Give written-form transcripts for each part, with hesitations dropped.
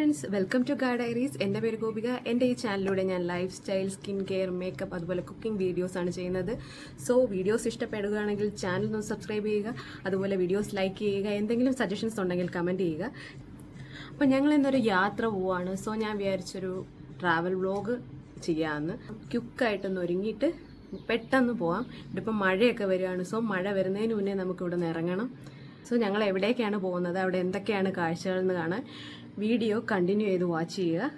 Friends, welcome to ഗാ diaries. എൻ്റെ പേര് ഗോപിക. എൻ്റെ ഈ ചാനലിലൂടെ ഞാൻ life style, skin care, makeup അതുപോലെ കുക്കിംഗ് വീഡിയോസാണ് ചെയ്യുന്നത്. സോ വീഡിയോസ് ഇഷ്ടപ്പെടുകയാണെങ്കിൽ ചാനൽ ഒന്ന് സബ്സ്ക്രൈബ് ചെയ്യുക, അതുപോലെ വീഡിയോസ് ലൈക്ക് ചെയ്യുക. എന്തെങ്കിലും സജഷൻസ് ഉണ്ടെങ്കിൽ കമൻറ്റ് ചെയ്യുക. അപ്പോൾ ഞങ്ങൾ ഇന്നൊരു യാത്ര പോവാണ്. സോ ഞാൻ വിചാരിച്ചൊരു ട്രാവൽ വ്ളോഗ് ചെയ്യാമെന്ന്. ക്യുക്കായിട്ടൊന്ന് ഒരുങ്ങിയിട്ട് പെട്ടെന്ന് പോവാം. ഇവിടെ ഇപ്പം മഴയൊക്കെ വരികയാണ്. സോ മഴ വരുന്നതിന് മുന്നേ നമുക്ക് ഇവിടെ നിന്ന് ഇറങ്ങണം. സോ ഞങ്ങൾ എവിടേക്കാണ് പോകുന്നത്, അവിടെ എന്തൊക്കെയാണ് കാഴ്ചകളെന്ന് കാണാൻ വീഡിയോ കണ്ടിന്യൂ ചെയ്ത് വാച്ച് ചെയ്യുക.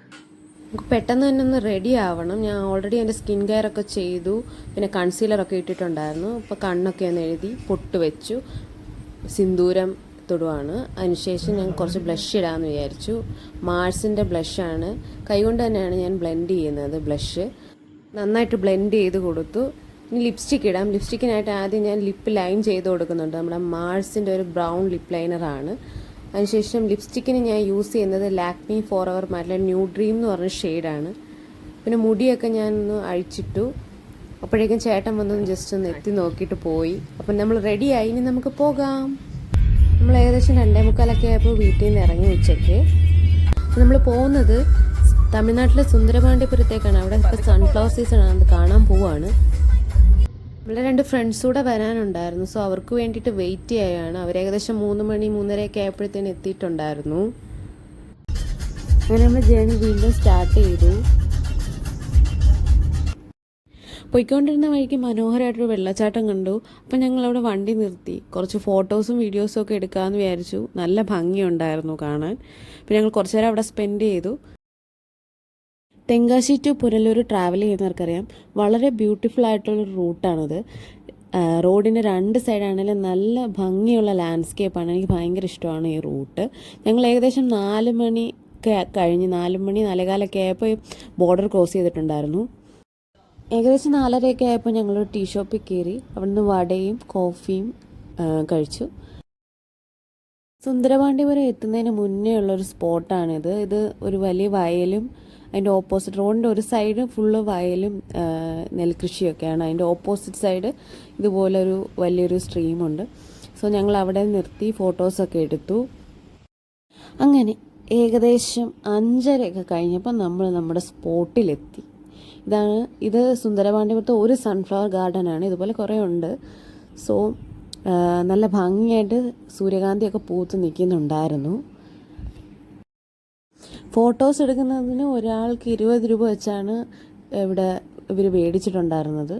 നമുക്ക് പെട്ടെന്ന് തന്നെ ഒന്ന് റെഡി ആവണം. ഞാൻ ഓൾറെഡി എൻ്റെ സ്കിൻ കെയർ ഒക്കെ ചെയ്തു, പിന്നെ കൺസീലറൊക്കെ ഇട്ടിട്ടുണ്ടായിരുന്നു. അപ്പോൾ കണ്ണൊക്കെ ഒന്ന് എഴുതി പൊട്ട് വെച്ചു, സിന്ദൂരം തൊടുവാണ്. അതിനുശേഷം ഞാൻ കുറച്ച് ബ്ലഷ് ഇടാമെന്ന് വിചാരിച്ചു. മാഴ്സിൻ്റെ ബ്ലഷാണ്, കൈകൊണ്ട് തന്നെയാണ് ഞാൻ ബ്ലെൻഡ് ചെയ്യുന്നത്. ബ്ലഷ് നന്നായിട്ട് ബ്ലെൻഡ് ചെയ്ത് കൊടുത്തു. ഇനി ലിപ്സ്റ്റിക്ക് ഇടാം. ലിപ്സ്റ്റിക്കിനായിട്ട് ആദ്യം ഞാൻ ലിപ്പ് ലൈൻ ചെയ്ത് കൊടുക്കുന്നുണ്ട്. നമ്മുടെ മാഴ്സിൻ്റെ ഒരു ബ്രൗൺ ലിപ്പ് ലൈനറാണ്. അതിനുശേഷം ലിപ്സ്റ്റിക്കിന് ഞാൻ യൂസ് ചെയ്യുന്നത് ലാക്മി ഫോറെവർ മാറ്റിലെ ന്യൂ ഡ്രീം എന്ന് പറഞ്ഞ ഷെയ്ഡാണ്. പിന്നെ മുടിയൊക്കെ ഞാനൊന്ന് അഴിച്ചിട്ടു. അപ്പോഴേക്കും ചേട്ടൻ വന്നൊന്ന് ജസ്റ്റ് ഒന്ന് എത്തി നോക്കിയിട്ട് പോയി. അപ്പം നമ്മൾ റെഡിയായി, ഇനി നമുക്ക് പോകാം. നമ്മൾ ഏകദേശം 2:45 ആയപ്പോൾ വീട്ടിൽ നിന്ന് ഇറങ്ങി ഉച്ചയ്ക്ക്. നമ്മൾ പോകുന്നത് തമിഴ്നാട്ടിലെ സുന്ദരപാണ്ഡിപുരത്തേക്കാണ്. അവിടെ ഇപ്പോൾ സൺഫ്ലവർ സീസൺ ആണ്, അത് കാണാൻ പോവാണ്. നമ്മുടെ 2 ഫ്രണ്ട്സ് കൂടെ വരാനുണ്ടായിരുന്നു. സോ അവർക്ക് വേണ്ടിയിട്ട് വെയിറ്റ് ചെയ്യുകയാണ്. അവർ ഏകദേശം 3 മണി 3:30 ആയപ്പോഴത്തേന് എത്തിയിട്ടുണ്ടായിരുന്നു. അങ്ങനെ നമ്മൾ ജേണി വീണ്ടും സ്റ്റാർട്ട് ചെയ്തു. പോയിക്കൊണ്ടിരുന്ന വഴിക്ക് മനോഹരമായിട്ടൊരു വെള്ളച്ചാട്ടം കണ്ടു. അപ്പം ഞങ്ങളവിടെ വണ്ടി നിർത്തി കുറച്ച് ഫോട്ടോസും വീഡിയോസും ഒക്കെ എടുക്കാമെന്ന് വിചാരിച്ചു. നല്ല ഭംഗിയുണ്ടായിരുന്നു കാണാൻ. പിന്നെ ഞങ്ങൾ കുറച്ച് നേരം അവിടെ സ്പെൻഡ് ചെയ്തു. തെങ്കാശി ടു പുനലൂർ ട്രാവൽ ചെയ്യുന്നവർക്കറിയാം, വളരെ ബ്യൂട്ടിഫുൾ ആയിട്ടുള്ളൊരു റൂട്ടാണിത്. റോഡിൻ്റെ 2 സൈഡാണെങ്കിലും നല്ല ഭംഗിയുള്ള ലാൻഡ്സ്കേപ്പാണ്. എനിക്ക് ഭയങ്കര ഇഷ്ടമാണ് ഈ റൂട്ട്. ഞങ്ങൾ ഏകദേശം 4 മണി കഴിഞ്ഞ് 4 മണി 4:15 ആയപ്പോൾ ബോർഡർ ക്രോസ് ചെയ്തിട്ടുണ്ടായിരുന്നു. ഏകദേശം 4:30 ആയപ്പോൾ ഞങ്ങളൊരു ടീ ഷോപ്പിൽ കയറി. അവിടുന്ന് വടയും കോഫിയും കഴിച്ചു. സുന്ദരപാണ്ഡിപുരം എത്തുന്നതിന് മുന്നേ ഉള്ളൊരു സ്പോട്ടാണിത്. ഇത് ഒരു വലിയ വയലും അതിൻ്റെ ഓപ്പോസിറ്റ് റോഡിൻ്റെ ഒരു സൈഡ് ഫുള്ള് വയലും നെൽകൃഷിയൊക്കെയാണ്. അതിൻ്റെ ഓപ്പോസിറ്റ് സൈഡ് ഇതുപോലൊരു വലിയൊരു സ്ട്രീമുണ്ട്. സോ ഞങ്ങൾ അവിടെ നിർത്തി ഫോട്ടോസൊക്കെ എടുത്തു. അങ്ങനെ ഏകദേശം 5:30 കഴിഞ്ഞപ്പോൾ നമ്മൾ നമ്മുടെ സ്പോട്ടിലെത്തി. ഇത് സുന്ദരപാണ്ഡിപുരത്തെ ഒരു സൺഫ്ലവർ ഗാർഡനാണ്. ഇതുപോലെ കുറേ ഉണ്ട്. സോ നല്ല ഭംഗിയായിട്ട് സൂര്യകാന്തിയൊക്കെ പൂത്ത് നിൽക്കുന്നുണ്ടായിരുന്നു. ഫോട്ടോസ് എടുക്കുന്നതിന് ഒരാൾക്ക് 20 രൂപ വെച്ചാണ് ഇവിടെ ഇവർ മേടിച്ചിട്ടുണ്ടായിരുന്നത്.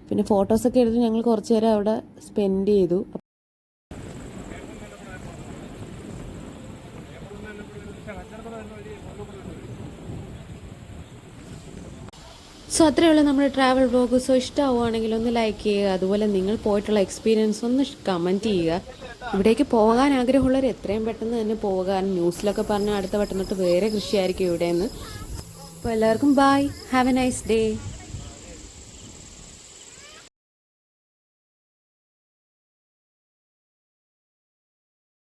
പിന്നെ ഫോട്ടോസൊക്കെ എടുത്ത് ഞങ്ങൾ കുറച്ച് നേരം അവിടെ സ്പെൻഡ് ചെയ്തു. സോ അത്രയേ ഉള്ളൂ നമ്മുടെ ട്രാവൽ വ്ളോഗ്. സോ ഇഷ്ടമാവുകയാണെങ്കിൽ ഒന്ന് ലൈക്ക് ചെയ്യുക, അതുപോലെ നിങ്ങൾ പോയിട്ടുള്ള എക്സ്പീരിയൻസ് ഒന്ന് കമൻറ്റ് ചെയ്യുക. ഇവിടേക്ക് പോകാൻ ആഗ്രഹമുള്ളവർ എത്രയും പെട്ടെന്ന് തന്നെ പോകാൻ. ന്യൂസിലൊക്കെ പറഞ്ഞാൽ അടുത്ത വട്ടം തൊട്ട് വേറെ കൃഷിയായിരിക്കും ഇവിടെയെന്ന്. അപ്പോൾ എല്ലാവർക്കും bye, have a nice day.